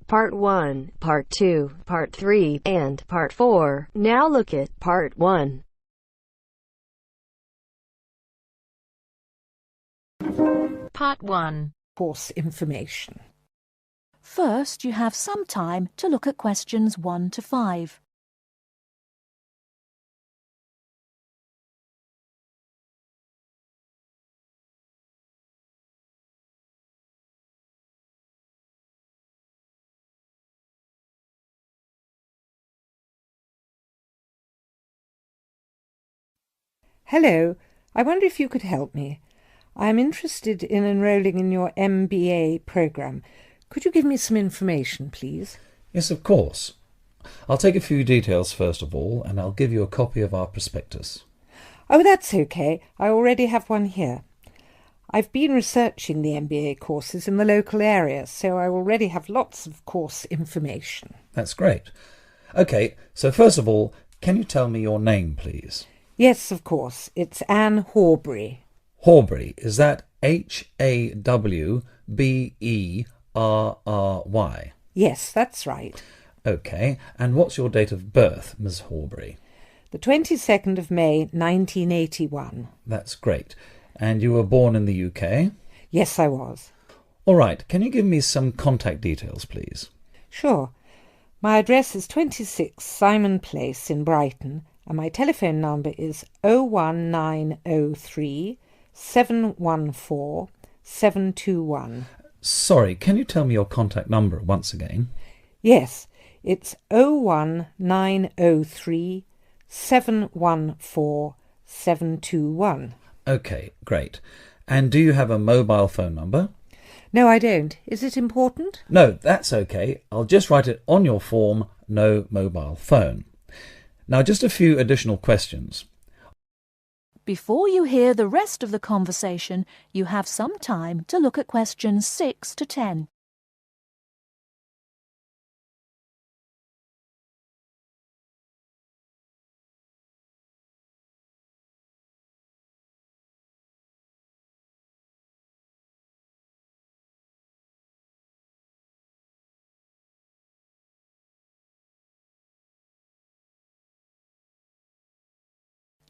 Part 1, Part 2, Part 3, and Part 4. Now look at Part 1. Part 1. Course information. First, you have some time to look at questions 1 to 5. Hello, I wonder if you could help me. I am interested in enrolling in your MBA programme. Could you give me some information, please? Yes, of course. I'll take a few details first of all, and I'll give you a copy of our prospectus. Oh, that's okay. I already have one here. I've been researching the MBA courses in the local area, so I already have lots of course information. That's great. OK, so first of all, can you tell me your name, please? Yes, of course. It's Anne Horbury. Horbury, is that Hawberry? Yes, that's right. OK, and what's your date of birth, Miss Horbury? The 22nd of May, 1981. That's great. And you were born in the UK? Yes, I was. All right, can you give me some contact details, please? Sure. My address is 26 Simon Place in Brighton, and my telephone number is 01903 714 721. Sorry, can you tell me your contact number once again? Yes, it's 01903 714 721. OK, great. And do you have a mobile phone number? No, I don't. Is it important? No, that's OK. I'll just write it on your form, no mobile phone. Now, just a few additional questions. Before you hear the rest of the conversation, you have some time to look at questions 6 to 10.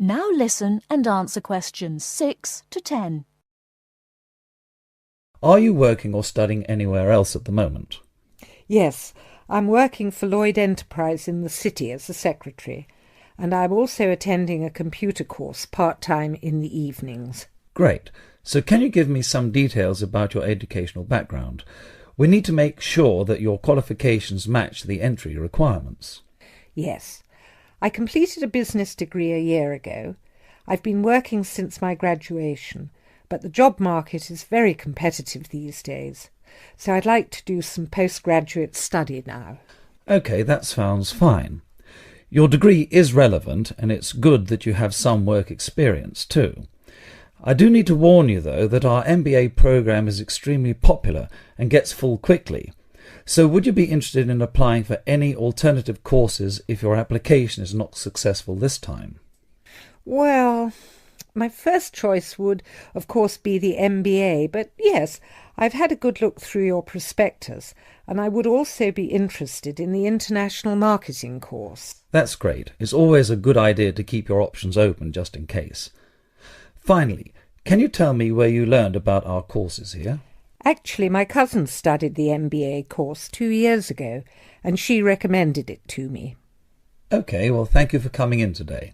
Now listen and answer questions 6 to 10. Are you working or studying anywhere else at the moment? Yes, I'm working for Lloyd Enterprise in the city as a secretary, and I'm also attending a computer course part-time in the evenings. Great. So can you give me some details about your educational background? We need to make sure that your qualifications match the entry requirements. Yes. I completed a business degree a year ago. I've been working since my graduation, but the job market is very competitive these days, so I'd like to do some postgraduate study now. OK, that sounds fine. Your degree is relevant, and it's good that you have some work experience too. I do need to warn you, though, that our MBA programme is extremely popular and gets full quickly. So would you be interested in applying for any alternative courses if your application is not successful this time? Well, my first choice would, of course, be the MBA, but yes, I've had a good look through your prospectus, and I would also be interested in the international marketing course. That's great. It's always a good idea to keep your options open just in case. Finally, can you tell me where you learned about our courses here? Actually, my cousin studied the MBA course 2 years ago, and she recommended it to me. OK, well, thank you for coming in today.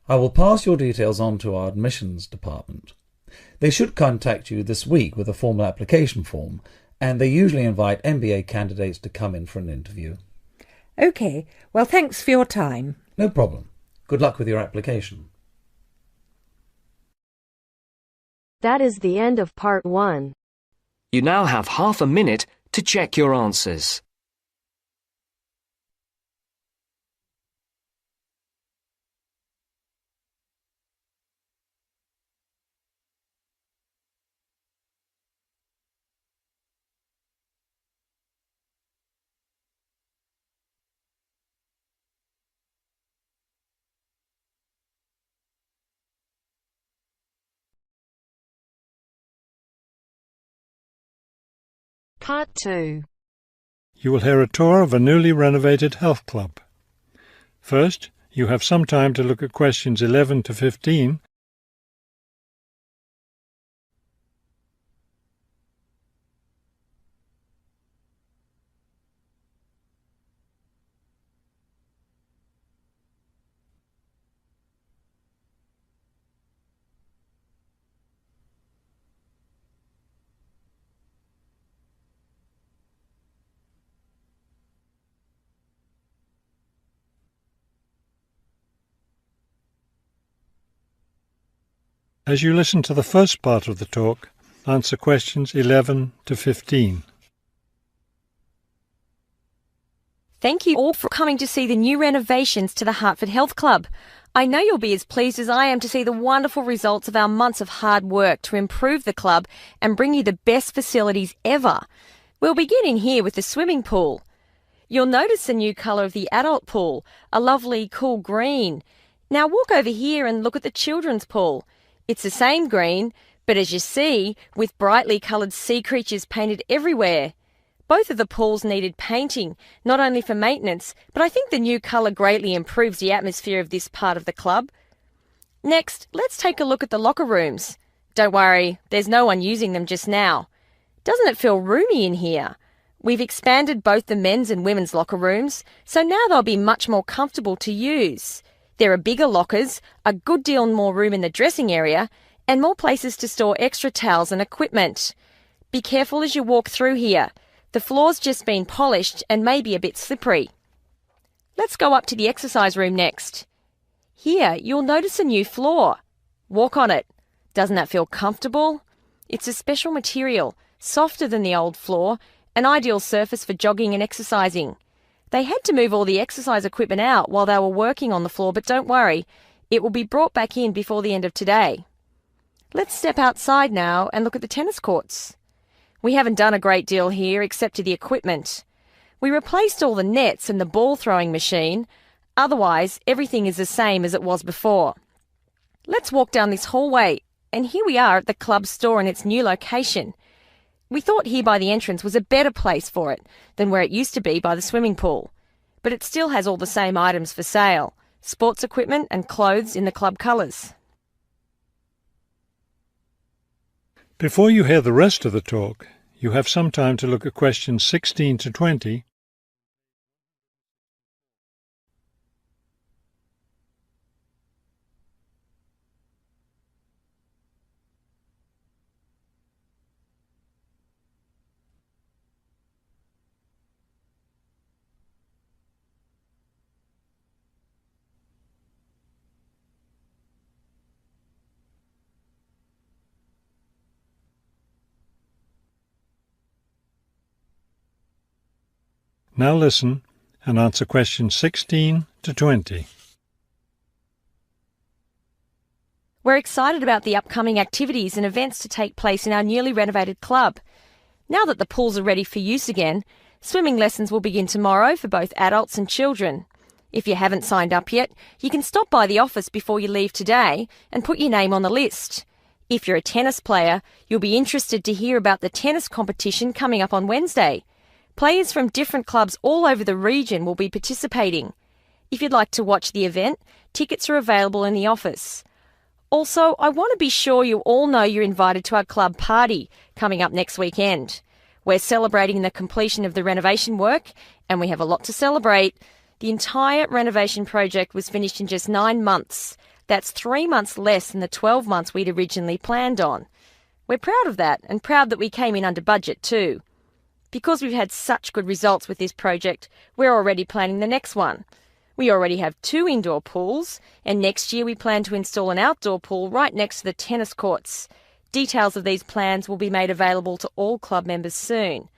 I will pass your details on to our admissions department. They should contact you this week with a formal application form, and they usually invite MBA candidates to come in for an interview. OK, well, thanks for your time. No problem. Good luck with your application. That is the end of Part 1. You now have half a minute to check your answers. Part 2. you will hear a tour of a newly renovated health club. First, you have some time to look at questions 11 to 15. As you listen to the first part of the talk, answer questions 11 to 15. Thank you all for coming to see the new renovations to the Hertford Health Club. I know you'll be as pleased as I am to see the wonderful results of our months of hard work to improve the club and bring you the best facilities ever. We'll begin in here with the swimming pool. You'll notice the new colour of the adult pool, a lovely cool green. Now walk over here and look at the children's pool. It's the same green, but as you see, with brightly coloured sea creatures painted everywhere. Both of the pools needed painting, not only for maintenance, but I think the new colour greatly improves the atmosphere of this part of the club. Next, let's take a look at the locker rooms. Don't worry, there's no one using them just now. Doesn't it feel roomy in here? We've expanded both the men's and women's locker rooms, so now they'll be much more comfortable to use. There are bigger lockers, a good deal more room in the dressing area, and more places to store extra towels and equipment. Be careful as you walk through here. The floor's just been polished and may be a bit slippery. Let's go up to the exercise room next. Here, you'll notice a new floor. Walk on it. Doesn't that feel comfortable? It's a special material, softer than the old floor, an ideal surface for jogging and exercising. They had to move all the exercise equipment out while they were working on the floor, but don't worry, it will be brought back in before the end of today. Let's step outside now and look at the tennis courts. We haven't done a great deal here except to the equipment. We replaced all the nets and the ball throwing machine. Otherwise, everything is the same as it was before. Let's walk down this hallway, and here we are at the club store in its new location. We thought here by the entrance was a better place for it than where it used to be by the swimming pool. But it still has all the same items for sale, sports equipment and clothes in the club colours. Before you hear the rest of the talk, you have some time to look at questions 16 to 20. Now listen and answer questions 16 to 20. We're excited about the upcoming activities and events to take place in our newly renovated club. Now that the pools are ready for use again, swimming lessons will begin tomorrow for both adults and children. If you haven't signed up yet, you can stop by the office before you leave today and put your name on the list. If you're a tennis player, you'll be interested to hear about the tennis competition coming up on Wednesday. Players from different clubs all over the region will be participating. If you'd like to watch the event, tickets are available in the office. Also, I want to be sure you all know you're invited to our club party coming up next weekend. We're celebrating the completion of the renovation work, and we have a lot to celebrate. The entire renovation project was finished in just 9 months. That's 3 months less than the 12 months we'd originally planned on. We're proud of that, and proud that we came in under budget too. Because we've had such good results with this project, we're already planning the next one. We already have 2 indoor pools, and next year we plan to install an outdoor pool right next to the tennis courts. Details of these plans will be made available to all club members soon.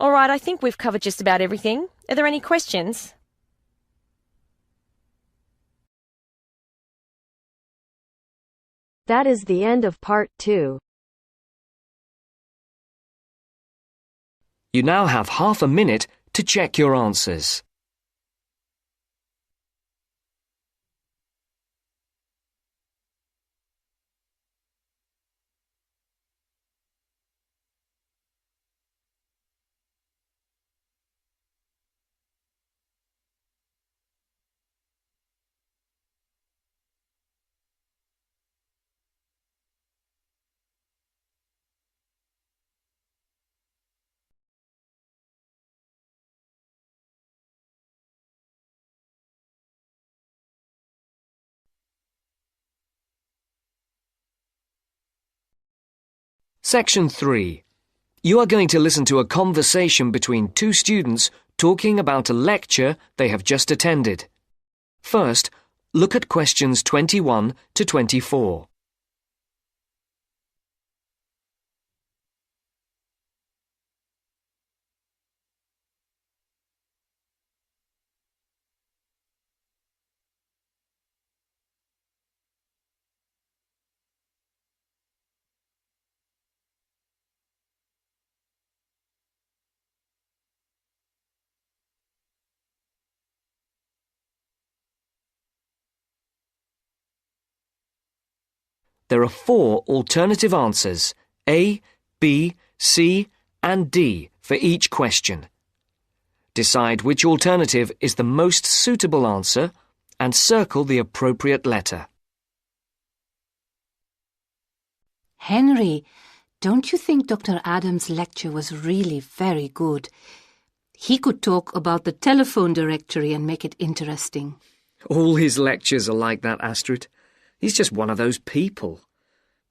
All right, I think we've covered just about everything. Are there any questions? That is the end of part 2. You now have half a minute to check your answers. Section 3. You are going to listen to a conversation between two students talking about a lecture they have just attended. First, look at questions 21 to 24. There are 4 alternative answers, A, B, C, and D, for each question. Decide which alternative is the most suitable answer and circle the appropriate letter. Henry, don't you think Dr. Adams' lecture was really very good? He could talk about the telephone directory and make it interesting. All his lectures are like that, Astrid. He's just one of those people.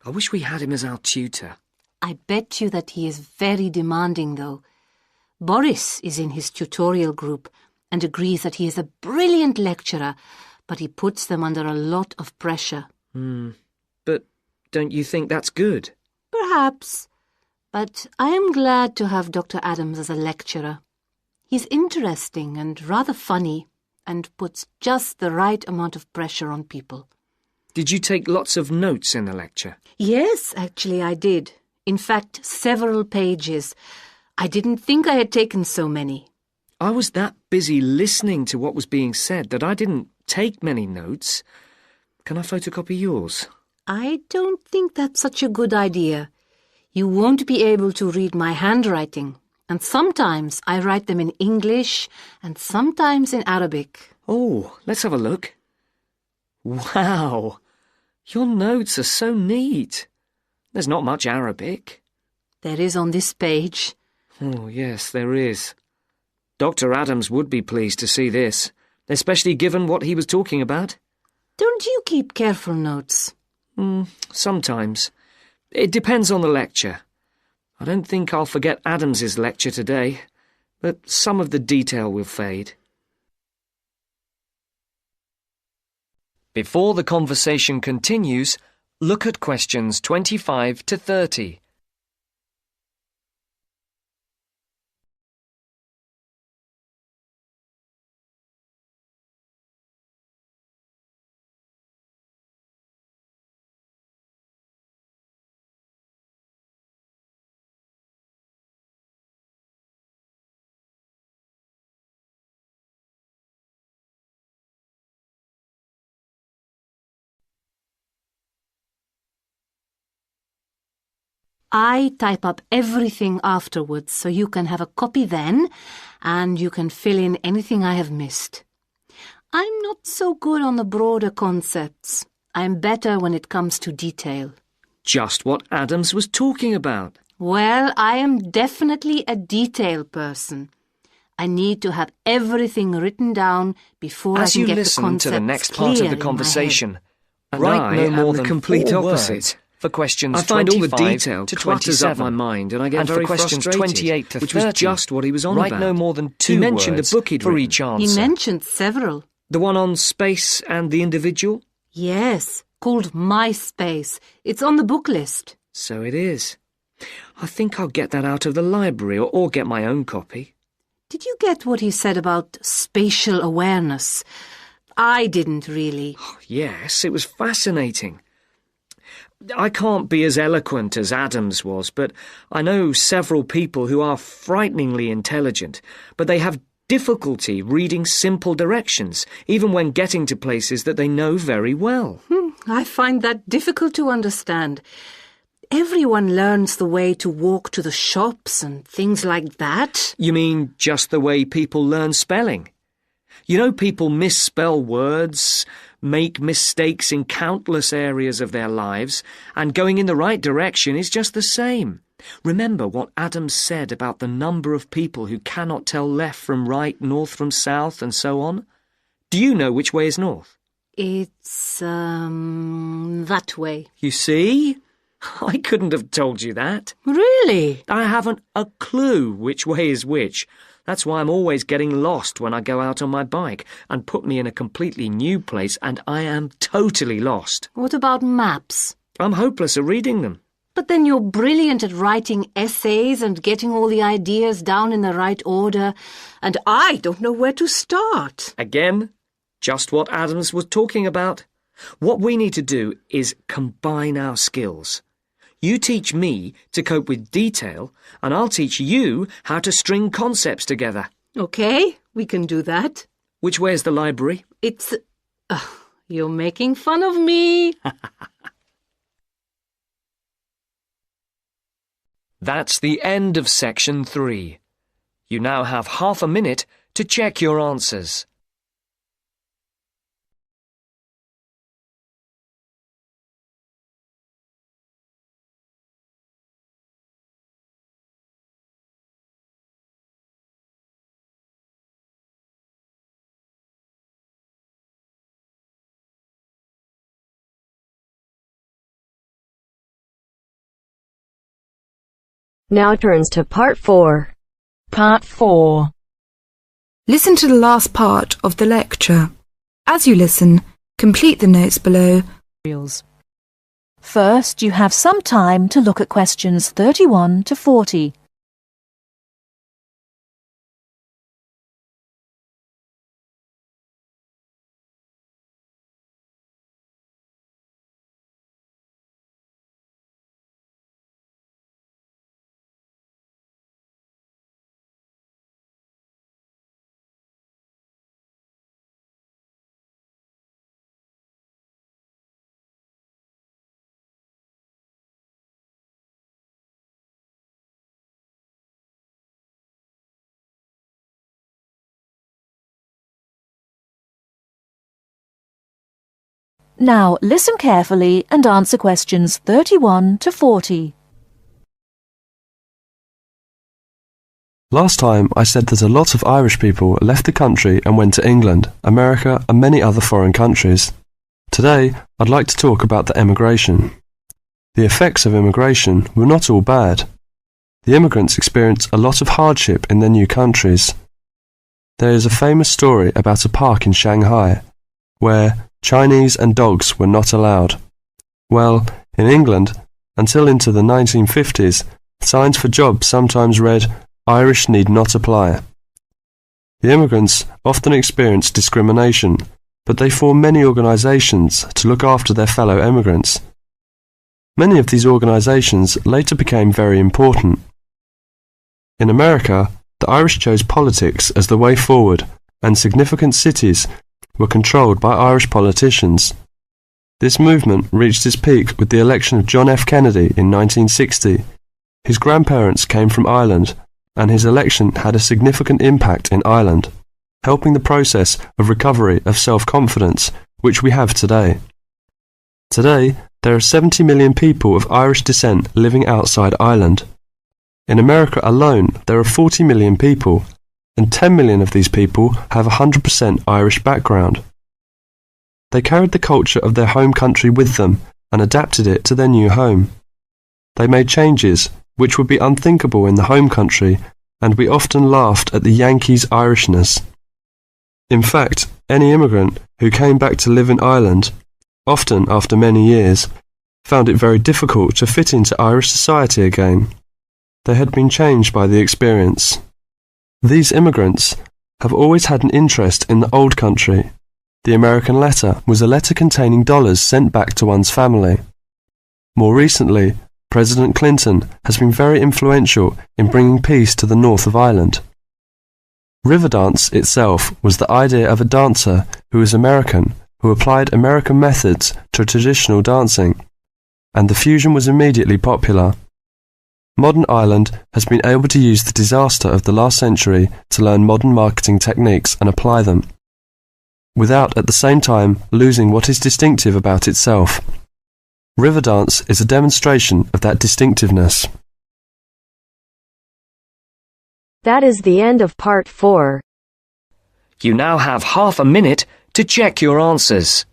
I wish we had him as our tutor. I bet you that he is very demanding, though. Boris is in his tutorial group and agrees that he is a brilliant lecturer, but he puts them under a lot of pressure. But don't you think that's good? Perhaps. But I am glad to have Dr. Adams as a lecturer. He's interesting and rather funny and puts just the right amount of pressure on people. Did you take lots of notes in the lecture? Yes, actually I did. In fact, several pages. I didn't think I had taken so many. I was that busy listening to what was being said that I didn't take many notes. Can I photocopy yours? I don't think that's such a good idea. You won't be able to read my handwriting, and sometimes I write them in English and sometimes in Arabic. Oh, let's have a look. Wow! Your notes are so neat. There's not much Arabic. There is on this page. Oh, yes, there is. Dr. Adams would be pleased to see this, especially given what he was talking about. Don't you keep careful notes? Sometimes. It depends on the lecture. I don't think I'll forget Adams's lecture today, but some of the detail will fade. Before the conversation continues, look at questions 25 to 30. I type up everything afterwards so you can have a copy then and you can fill in anything I have missed. I'm not so good on the broader concepts. I'm better when it comes to detail. Just what Adams was talking about. Well, I am definitely a detail person. I need to have everything written down before I can get the concepts clear. As you listen to the next part of the conversation, write no more than complete 4 opposite. words. For questions I find all the 25 detail to clutters 27, up my mind and I get very for questions frustrated, 28 to which 30, was just what he was on write about. no more than 2 He mentioned words a book he'd for written. each answer. He mentioned several. The one on space and the individual? Yes, called MySpace. It's on the book list. So it is. I think I'll get that out of the library or get my own copy. Did you get what he said about spatial awareness? I didn't really. Yes, it was fascinating. I can't be as eloquent as Adams was, but I know several people who are frighteningly intelligent, but they have difficulty reading simple directions, even when getting to places that they know very well. I find that difficult to understand. Everyone learns the way to walk to the shops and things like that. You mean just the way people learn spelling? You know, people misspell words, make mistakes in countless areas of their lives, and going in the right direction is just the same. Remember what Adams said about the number of people who cannot tell left from right, north from south, and so on? Do you know which way is north? It's, that way. You see? I couldn't have told you that. Really? I haven't a clue which way is which. That's why I'm always getting lost when I go out on my bike, and put me in a completely new place and I am totally lost. What about maps? I'm hopeless at reading them. But then you're brilliant at writing essays and getting all the ideas down in the right order, and I don't know where to start. Again, just what Adams was talking about. What we need to do is combine our skills. You teach me to cope with detail, and I'll teach you how to string concepts together. Okay, we can do that. Which way is the library? It's... you're making fun of me. That's the end of section 3. You now have half a minute to check your answers. Now turns to part 4. Part 4. Listen to the last part of the lecture. As you listen, complete the notes below. First, you have some time to look at questions 31 to 40. Now listen carefully and answer questions 31 to 40. Last time I said that a lot of Irish people left the country and went to England, America and many other foreign countries. Today I'd like to talk about the emigration. The effects of immigration were not all bad. The immigrants experienced a lot of hardship in their new countries. There is a famous story about a park in Shanghai where Chinese and dogs were not allowed. Well, in England, until into the 1950s, signs for jobs sometimes read, "Irish need not apply." The immigrants often experienced discrimination, but they formed many organisations to look after their fellow immigrants. Many of these organisations later became very important. In America, the Irish chose politics as the way forward, and significant cities were controlled by Irish politicians. This movement reached its peak with the election of John F. Kennedy in 1960. His grandparents came from Ireland, and his election had a significant impact in Ireland, helping the process of recovery of self-confidence which we have today. Today, there are 70 million people of Irish descent living outside Ireland. In America alone, there are 40 million people, and 10 million of these people have a 100% Irish background. They carried the culture of their home country with them and adapted it to their new home. They made changes which would be unthinkable in the home country, and we often laughed at the Yankees' Irishness. In fact, any immigrant who came back to live in Ireland, often after many years, found it very difficult to fit into Irish society again. They had been changed by the experience. These immigrants have always had an interest in the old country. The American letter was a letter containing dollars sent back to one's family. More recently, President Clinton has been very influential in bringing peace to the north of Ireland. Riverdance itself was the idea of a dancer who was American, who applied American methods to traditional dancing, and the fusion was immediately popular. Modern Ireland has been able to use the disaster of the last century to learn modern marketing techniques and apply them, without at the same time losing what is distinctive about itself. Riverdance is a demonstration of that distinctiveness. That is the end of part 4. You now have half a minute to check your answers.